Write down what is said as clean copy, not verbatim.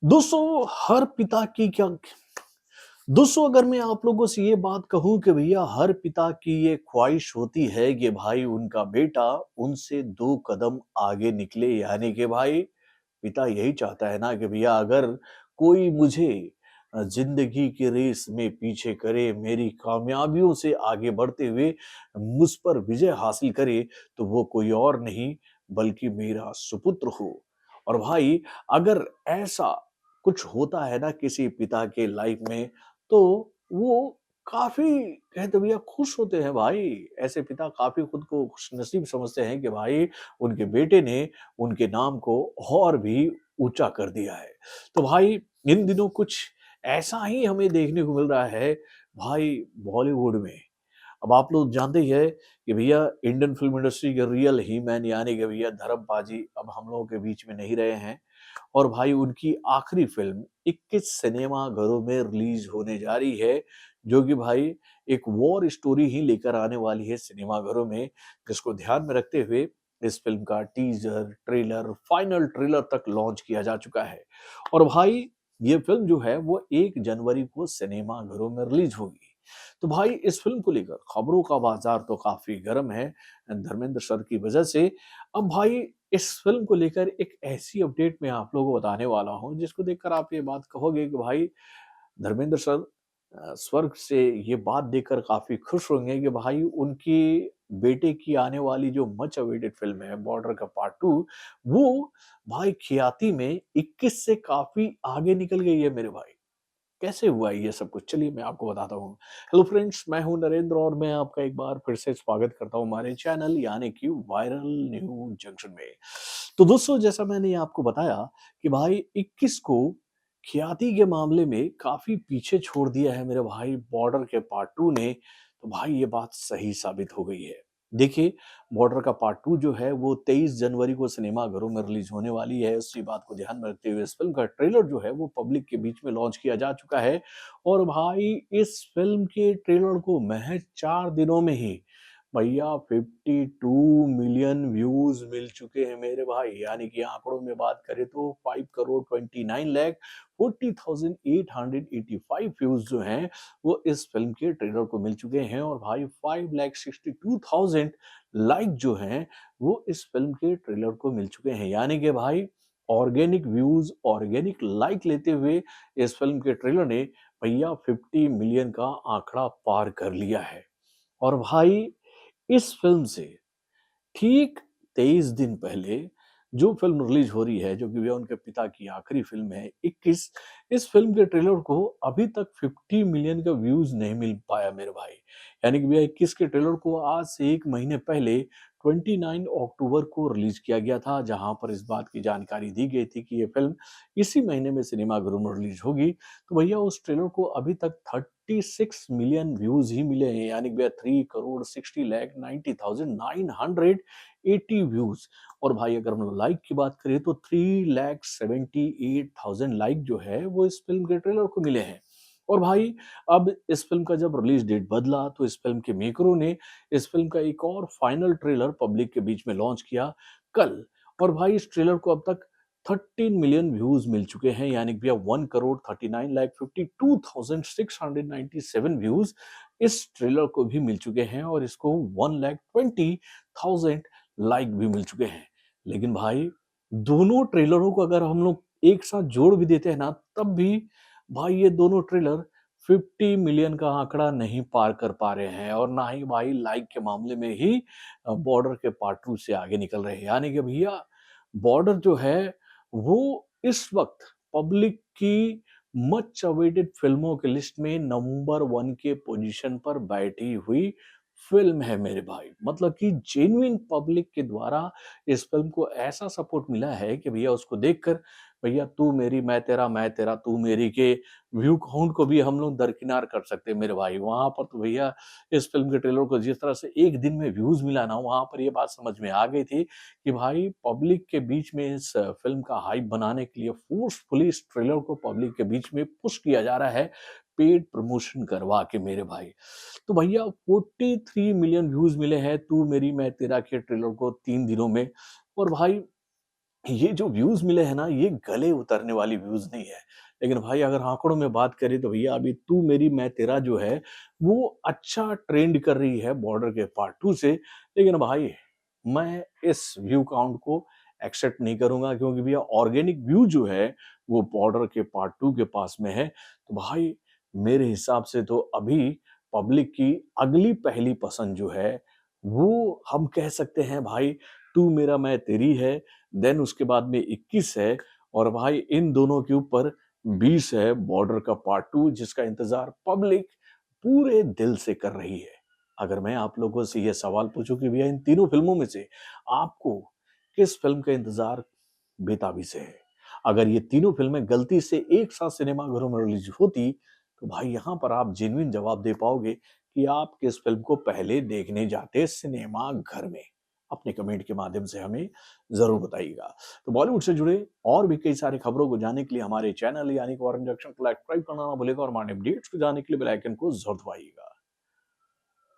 दोस्तों हर पिता की क्या दोस्तों अगर मैं आप लोगों से ये बात कहूं कि भैया हर पिता की ये ख्वाहिश होती है कि भाई उनका बेटा उनसे 2 कदम आगे निकले, यानी कि भाई पिता यही चाहता है ना कि भैया अगर कोई मुझे जिंदगी की रेस में पीछे करे, मेरी कामयाबियों से आगे बढ़ते हुए मुझ पर विजय हासिल करे, तो वो कोई और नहीं बल्कि मेरा सुपुत्र हो। और भाई अगर ऐसा कुछ होता है ना किसी पिता के लाइफ में, तो वो काफी कहते भैया खुश होते हैं भाई। ऐसे पिता काफी खुद को खुशनसीब समझते हैं कि भाई उनके बेटे ने उनके नाम को और भी ऊंचा कर दिया है। तो भाई इन दिनों कुछ ऐसा ही हमें देखने को मिल रहा है भाई बॉलीवुड में। अब आप लोग जानते ही है कि भैया इंडियन फिल्म इंडस्ट्री के रियल ही मैन यानी कि भैया धर्म पाजी अब हम लोगों के बीच में नहीं रहे हैं। और भाई उनकी आखिरी फिल्म 21 सिनेमा घरों में रिलीज होने जा रही है, जो कि भाई एक वॉर स्टोरी ही लेकर आने वाली है सिनेमा घरों में, जिसको ध्यान में रखते हुए इस फिल्म का टीजर, ट्रेलर, फाइनल ट्रेलर तक लॉन्च किया जा चुका है। और भाई ये फिल्म जो है वो 1 जनवरी को सिनेमा घरों में रिलीज होगी। तो भाई इस फिल्म को लेकर खबरों का बाजार तो काफी गर्म है धर्मेंद्र सर की वजह से। अब भाई इस फ़िल्म को लेकर एक ऐसी अपडेट मैं आप लोगों को बताने वाला हूँ, जिसको देखकर आप ये बात कहोगे कि भाई धर्मेंद्र सर स्वर्ग से ये बात देखकर काफ़ी खुश होंगे कि भाई उनकी बेटे की आने वाली जो मच अवेटेड फ़िल्म है बॉर्डर का पार्ट 2, वो भाई ख्याति में 21 से काफ़ी आगे निकल गई है मेरे भाई। कैसे हुआ ये सब कुछ? चलिए मैं आपको बताता हूँ। हेलो फ्रेंड्स, मैं हूँ नरेंद्र और मैं आपका एक बार फिर से स्वागत करता हूँ हमारे चैनल यानी कि वायरल न्यूज़ जंक्शन में। तो दोस्तों जैसा मैंने आपको बताया कि भाई 21 को ख्याति के मामले में काफ़ी पीछे छोड़ दिया है मेरे भाई बॉर्डर के पार्ट 2 ने, तो भाई ये बात सही साबित हो गई है। देखिए, बॉर्डर का पार्ट 2 जो है वो 23 जनवरी को सिनेमाघरों में रिलीज़ होने वाली है। उसी बात को ध्यान में रखते हुए इस फ़िल्म का ट्रेलर जो है वो पब्लिक के बीच में लॉन्च किया जा चुका है। और भाई इस फ़िल्म के ट्रेलर को महज़ 4 दिनों में ही भैया 52 मिलियन व्यूज़ मिल चुके हैं मेरे भाई। यानी कि आंकड़ों में बात करें तो 5 करोड़ 29 लाख 40,885 व्यूज़ जो हैं वो इस फ़िल्म के ट्रेलर को मिल चुके हैं। और भाई 5,62,000 लाइक जो हैं वो इस फ़िल्म के ट्रेलर को मिल चुके हैं। यानी कि भाई ऑर्गेनिक व्यूज़, ऑर्गेनिक लाइक लेते हुए इस फ़िल्म के ट्रेलर ने भैया 50 मिलियन का आंकड़ा पार कर लिया है। और भाई इस फ़िल्म से ठीक 23 दिन पहले जो फ़िल्म रिलीज़ हो रही है, जो कि भैया उनके पिता की आखिरी फ़िल्म है 21, इस फ़िल्म के ट्रेलर को अभी तक 50 मिलियन का व्यूज़ नहीं मिल पाया मेरे भाई। यानी कि भैया 21 के ट्रेलर को आज से 1 महीने पहले 29 अक्टूबर को रिलीज़ किया गया था, जहाँ पर इस बात की जानकारी दी गई थी कि ये फ़िल्म इसी महीने में सिनेमाघरों में रिलीज़ होगी। तो भैया उस ट्रेलर को अभी तक 36 मिलियन व्यूज़ ही मिले हैं, यानी कि भैया 3 करोड़ 60 लाख 90,980 व्यूज़। और भाई अगर हम लोग लाइक की बात करें तो 3,78,000 लाइक जो है वो इस फ़िल्म के ट्रेलर को मिले हैं। और भाई अब इस फ़िल्म का जब रिलीज़ डेट बदला तो इस फ़िल्म के मेकरों ने इस फ़िल्म का एक और फाइनल ट्रेलर पब्लिक के बीच में लॉन्च किया कल। और भाई इस ट्रेलर को अब तक 13 मिलियन व्यूज़ मिल चुके हैं, यानी कि भैया 1 करोड़ 39 लाख 52,697 व्यूज़ इस ट्रेलर को भी मिल चुके हैं और इसको 1,20,000 लाइक भी मिल चुके हैं। लेकिन भाई दोनों ट्रेलरों को अगर हम लोग एक साथ जोड़ भी देते हैं ना, तब भी भाई ये दोनों ट्रेलर 50 मिलियन का आंकड़ा नहीं पार कर पा रहे हैं और ना ही भाई लाइक के मामले में ही बॉर्डर के पार्ट 2 से आगे निकल रहे हैं। यानी कि भैया बॉर्डर जो है वो इस वक्त पब्लिक की मच अवेटेड फिल्मों की लिस्ट में नंबर 1 के पोजीशन पर बैठी हुई फिल्म है मेरे भाई। मतलब कि जेन्युइन पब्लिक के द्वारा इस फिल्म को ऐसा सपोर्ट मिला है कि भैया उसको देखकर भैया तू मेरी मैं तेरा तू मेरी के व्यू काउंट को भी हम लोग दरकिनार कर सकते हैं मेरे भाई। वहाँ पर तो भैया इस फिल्म के ट्रेलर को जिस तरह से एक दिन में व्यूज़ मिला ना, वहाँ पर ये बात समझ में आ गई थी कि भाई पब्लिक के बीच में इस फ़िल्म का हाइप बनाने के लिए फ़ोर्सफुली इस ट्रेलर को पब्लिक के बीच में पुश किया जा रहा है, पेड प्रमोशन करवा के मेरे भाई। तो भैया 43 मिलियन व्यूज़ मिले हैं तू मेरी मैं तेरा के ट्रेलर को 3 दिनों में। और भाई ये जो व्यूज़ मिले हैं ना, ये गले उतरने वाली व्यूज़ नहीं है। लेकिन भाई अगर आँकड़ों में बात करें तो भैया अभी तू मेरी मैं तेरा जो है, वो अच्छा ट्रेंड कर रही है बॉर्डर के पार्ट 2 से। लेकिन भाई मैं इस व्यू काउंट को एक्सेप्ट नहीं करूँगा, क्योंकि भैया ऑर्गेनिक व्यू जो है, वो बॉर्डर के पार्ट 2 के पास में है। तो भाई मेरे हिसाब से तो अभी पब्लिक की अगली पहली पसंद जो है, वो हम कह सकते हैं भाई, तू मेरा मैं तेरी है। देन उसके बाद में 21 है, और भाई इन दोनों के ऊपर 20 है बॉर्डर का पार्ट 2, जिसका इंतजार पब्लिक पूरे दिल से कर रही है। अगर मैं आप लोगों से ये सवाल पूछूं कि भैया इन तीनों फिल्मों में से आपको किस फिल्म का इंतजार बेताबी से है, अगर ये तीनों फिल्में गलती से एक साथ सिनेमाघरों में रिलीज होती, तो भाई यहाँ पर आप जेन्युइन जवाब दे पाओगे कि आप किस फिल्म को पहले देखने जाते सिनेमा घर में। अपने कमेंट के माध्यम से हमें ज़रूर बताइएगा। तो बॉलीवुड से जुड़े और भी कई सारी खबरों को जानने के लिए हमारे चैनल यानी कि ऑरेंज जंक्शन को सब्सक्राइब करना ना भूलिएगा, और हमारे अपडेट्स को जानने के लिए बेल आइकन को ज़रूर दबाइएगा।